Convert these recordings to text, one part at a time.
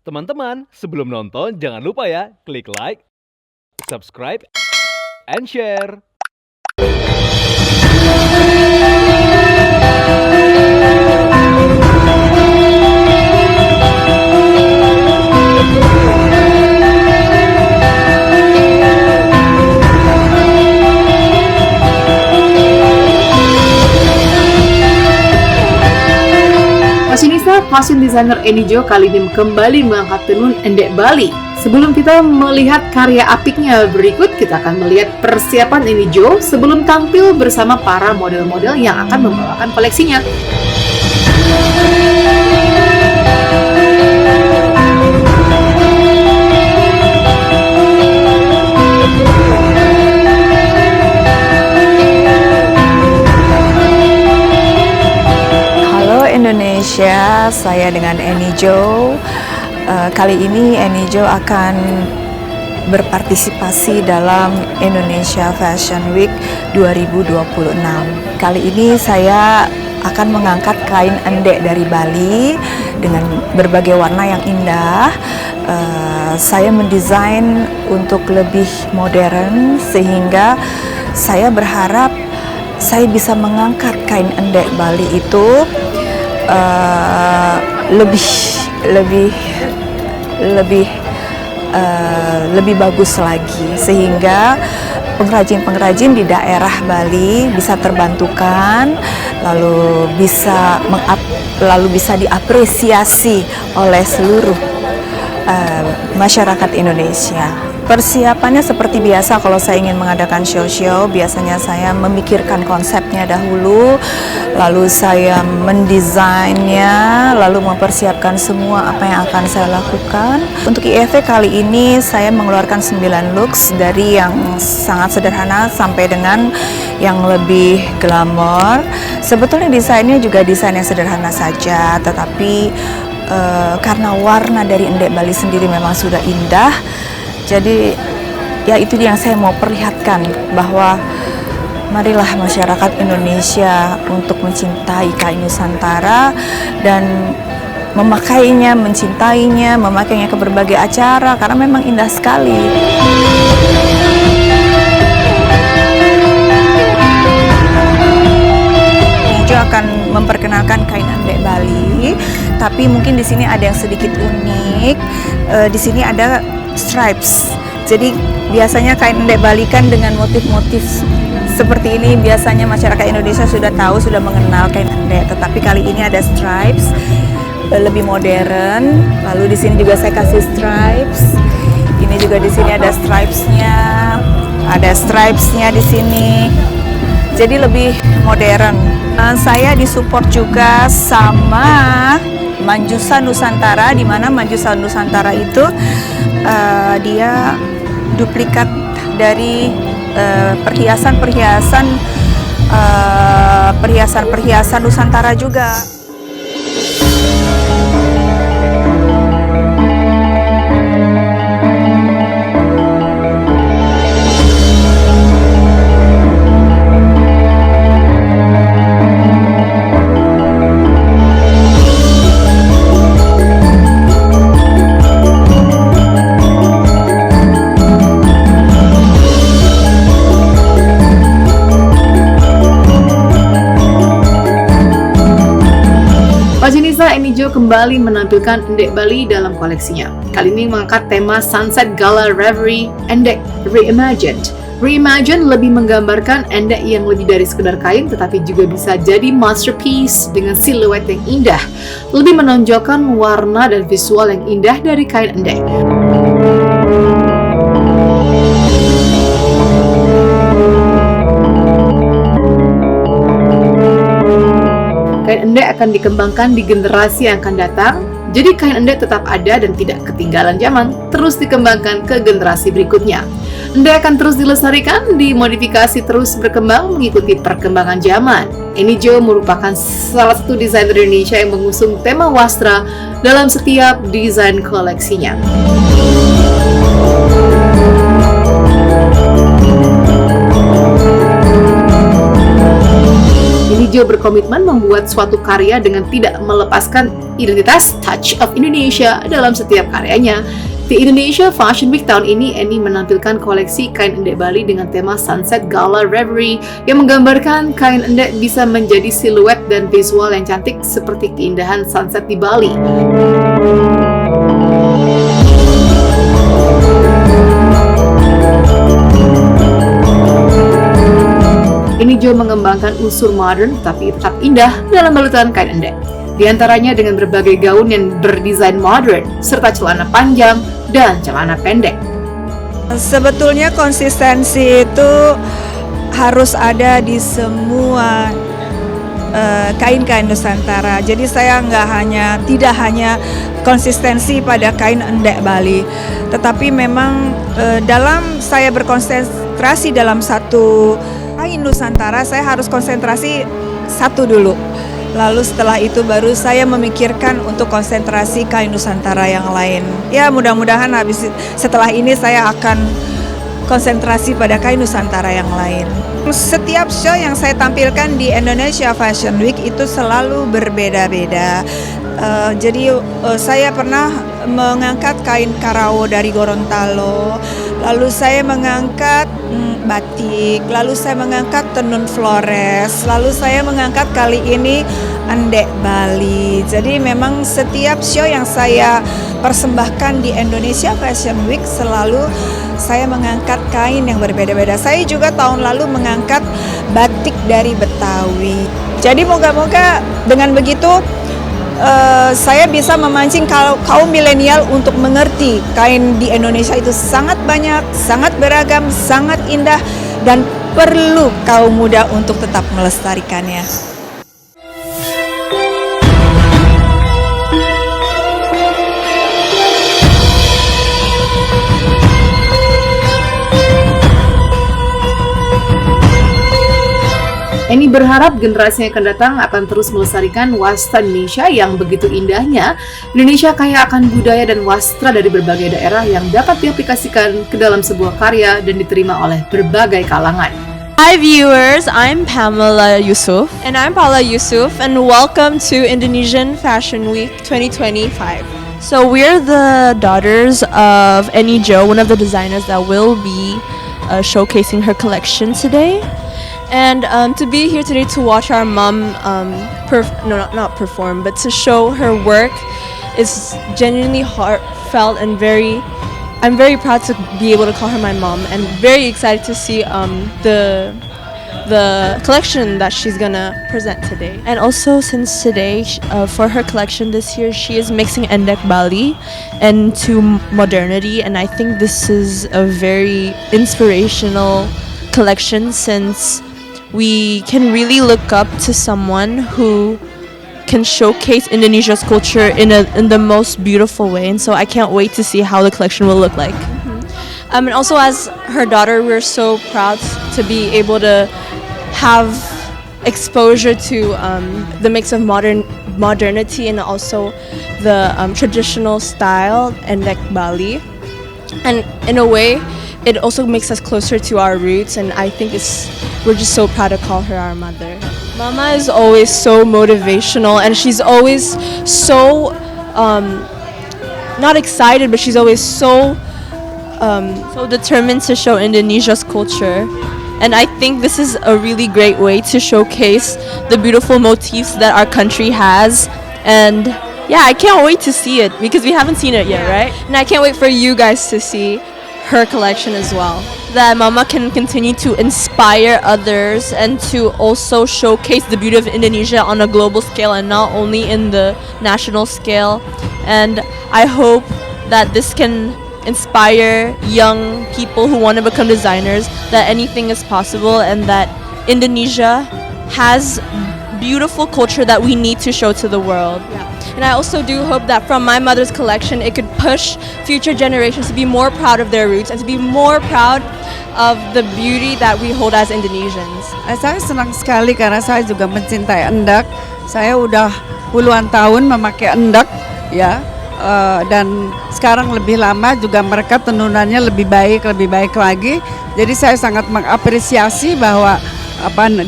Teman-teman, sebelum nonton jangan lupa ya, klik like, subscribe, and share. Fashionista, fashion designer Eni Jo kali ini kembali mengangkat tenun endek Bali. Sebelum kita melihat karya apiknya berikut, kita akan melihat persiapan Eni Jo sebelum tampil bersama para model-model yang akan membawakan koleksinya. Indonesia, saya dengan Eni Jo. Kali ini Eni Jo akan berpartisipasi dalam Indonesia Fashion Week 2026. Kali ini saya akan mengangkat kain endek dari Bali dengan berbagai warna yang indah. Saya mendesain untuk lebih modern sehingga saya berharap saya bisa mengangkat kain endek Bali itu lebih bagus lagi, sehingga pengrajin-pengrajin di daerah Bali bisa terbantukan, lalu bisa diapresiasi oleh seluruh masyarakat Indonesia. Persiapannya seperti biasa kalau saya ingin mengadakan show-show, biasanya saya memikirkan konsepnya dahulu, lalu saya mendesainnya, lalu mempersiapkan semua apa yang akan saya lakukan. Untuk IFW kali ini saya mengeluarkan 9 looks, dari yang sangat sederhana sampai dengan yang lebih glamor. Sebetulnya desainnya juga desain yang sederhana saja, tetapi karena warna dari endek Bali sendiri memang sudah indah, jadi ya itu yang saya mau perlihatkan, bahwa marilah masyarakat Indonesia untuk mencintai kain Nusantara dan memakainya, mencintainya, memakainya ke berbagai acara karena memang indah sekali. Jo akan memperkenalkan kain endek Bali, tapi mungkin di sini ada yang sedikit unik. Di sini ada stripes. Jadi biasanya kain endek Bali kan dengan motif-motif seperti ini biasanya masyarakat Indonesia sudah tahu, sudah mengenal kain endek. Tetapi kali ini ada stripes, lebih modern. Lalu di sini juga saya kasih stripes. Ini juga di sini ada stripesnya, di sini. Jadi lebih modern. Saya disupport juga sama Manjusa Nusantara, di mana Manjusa Nusantara itu dia duplikat dari perhiasan Nusantara juga. Fashionista Eni Jo kembali menampilkan endek Bali dalam koleksinya. Kali ini mengangkat tema Sunset Gala Reverie Endek Reimagined. Reimagined lebih menggambarkan endek yang lebih dari sekedar kain, tetapi juga bisa jadi masterpiece dengan siluet yang indah, lebih menonjolkan warna dan visual yang indah dari kain endek. Kain endek akan dikembangkan di generasi yang akan datang, jadi kain endek tetap ada dan tidak ketinggalan zaman, terus dikembangkan ke generasi berikutnya. Endek akan terus dilestarikan, dimodifikasi, terus berkembang mengikuti perkembangan zaman. Eni Jo merupakan salah satu desainer Indonesia yang mengusung tema wastra dalam setiap desain koleksinya. Jo berkomitmen membuat suatu karya dengan tidak melepaskan identitas Touch of Indonesia dalam setiap karyanya. Di Indonesia Fashion Week tahun ini, Annie menampilkan koleksi kain endek Bali dengan tema Sunset Gala Reverie yang menggambarkan kain endek bisa menjadi siluet dan visual yang cantik seperti keindahan sunset di Bali. Ini Jo mengembangkan unsur modern tapi tetap indah dalam balutan kain endek. Di antaranya dengan berbagai gaun yang berdesain modern, serta celana panjang dan celana pendek. Sebetulnya konsistensi itu harus ada di semua kain-kain Nusantara. Jadi saya tidak hanya konsistensi pada kain endek Bali, tetapi memang dalam saya berkonsentrasi dalam satu kain Nusantara, saya harus konsentrasi satu dulu. Lalu setelah itu baru saya memikirkan untuk konsentrasi kain Nusantara yang lain. Ya mudah-mudahan setelah ini saya akan konsentrasi pada kain Nusantara yang lain. Setiap show yang saya tampilkan di Indonesia Fashion Week itu selalu berbeda-beda. Jadi saya pernah mengangkat kain Karawo dari Gorontalo, lalu saya mengangkat batik, lalu saya mengangkat tenun Flores, lalu saya mengangkat kali ini endek Bali. Jadi memang setiap show yang saya persembahkan di Indonesia Fashion Week selalu saya mengangkat kain yang berbeda-beda. Saya juga tahun lalu mengangkat batik dari Betawi. Jadi moga-moga dengan begitu saya bisa memancing kaum milenial untuk mengerti kain di Indonesia itu sangat banyak, sangat beragam, sangat indah, dan perlu kaum muda untuk tetap melestarikannya. Annie berharap generasi yang akan datang akan terus melestarikan wastra Indonesia yang begitu indahnya. Indonesia kaya akan budaya dan wastra dari berbagai daerah yang dapat diaplikasikan ke dalam sebuah karya dan diterima oleh berbagai kalangan. Hi viewers, I'm Pamela Yusuf. And I'm Paula Yusuf, and welcome to Indonesian Fashion Week 2025. So we're the daughters of Annie Jo, one of the designers that will be showcasing her collection today. And to be here today to watch our mom, not perform, but to show her work is genuinely heartfelt and I'm very proud to be able to call her my mom, and very excited to see the collection that she's gonna present today. And also since today, for her collection this year, she is mixing endek Bali into modernity, and I think this is a very inspirational collection since we can really look up to someone who can showcase Indonesia's culture in the most beautiful way, and so I can't wait to see how the collection will look like. And also as her daughter, we're so proud to be able to have exposure to the mix of modernity and also the traditional style endek Bali, and in a way it also makes us closer to our roots, and I think we're just so proud to call her our mother. Mama is always so motivational, and she's always so not excited, but she's always so determined to show Indonesia's culture. And I think this is a really great way to showcase the beautiful motifs that our country has. And yeah, I can't wait to see it because we haven't seen it yet, right? And I can't wait for you guys to see her collection as well. That Mama can continue to inspire others and to also showcase the beauty of Indonesia on a global scale and not only in the national scale. And I hope that this can inspire young people who want to become designers, that anything is possible, and that Indonesia has beautiful culture that we need to show to the world. Yeah. And I also do hope that from my mother's collection, it could push future generations to be more proud of their roots and to be more proud of the beauty that we hold as Indonesians. Saya senang sekali karena saya juga mencintai endek. Saya udah puluhan tahun memakai endek, ya. Dan sekarang lebih lama juga mereka tenunannya lebih baik lagi. Jadi saya sangat mengapresiasi bahwa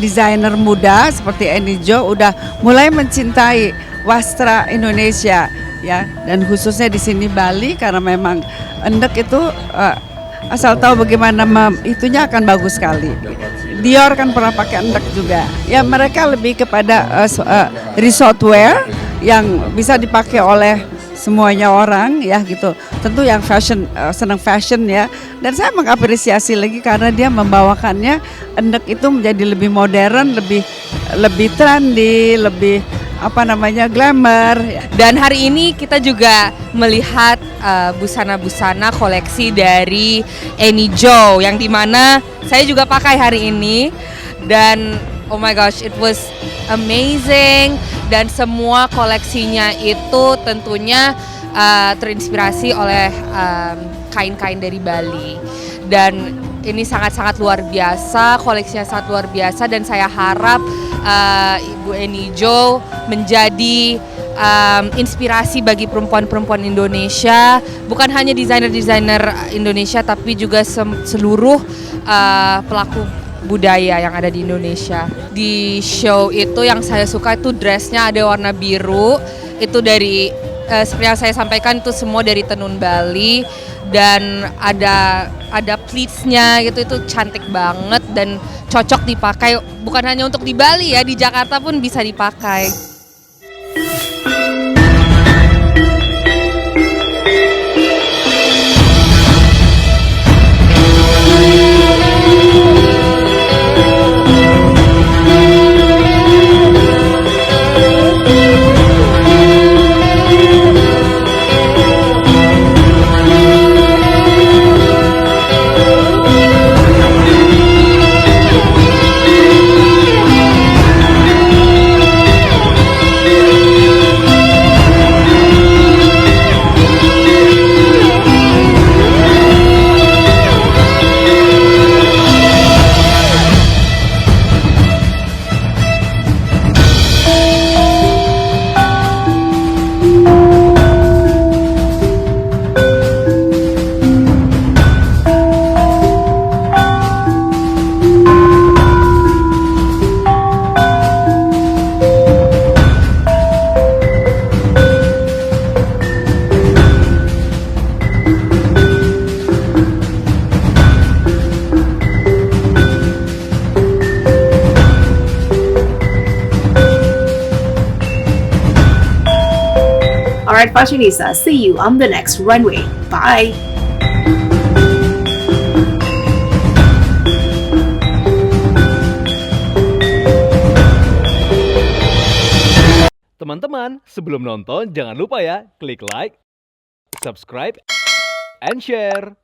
desainer muda seperti Annie Jo udah mulai mencintai wastra Indonesia ya, dan khususnya di sini Bali karena memang endek itu asal tahu bagaimana itunya akan bagus sekali. Dior kan pernah pakai endek juga. Ya mereka lebih kepada resort wear yang bisa dipakai oleh semuanya orang ya gitu. Tentu yang fashion senang fashion ya. Dan saya mengapresiasi lagi karena dia membawakannya endek itu menjadi lebih modern, lebih trendy, lebih glamour. Dan hari ini kita juga melihat busana-busana koleksi dari Annie Jo yang dimana saya juga pakai hari ini, dan oh my gosh, it was amazing. Dan semua koleksinya itu tentunya terinspirasi oleh kain-kain dari Bali, dan ini sangat-sangat luar biasa, koleksinya sangat luar biasa, dan saya harap Ibu Annie Jo menjadi inspirasi bagi perempuan-perempuan Indonesia, bukan hanya desainer-desainer Indonesia tapi juga seluruh pelaku budaya yang ada di Indonesia. Di show itu yang saya suka itu dressnya ada warna biru, itu dari seperti yang saya sampaikan itu semua dari tenun Bali, dan ada pleatsnya gitu, itu cantik banget dan cocok dipakai bukan hanya untuk di Bali ya, di Jakarta pun bisa dipakai. Alright, fashionista, see you on the next runway. Bye! Teman-teman, sebelum nonton jangan lupa ya klik like, subscribe, and share.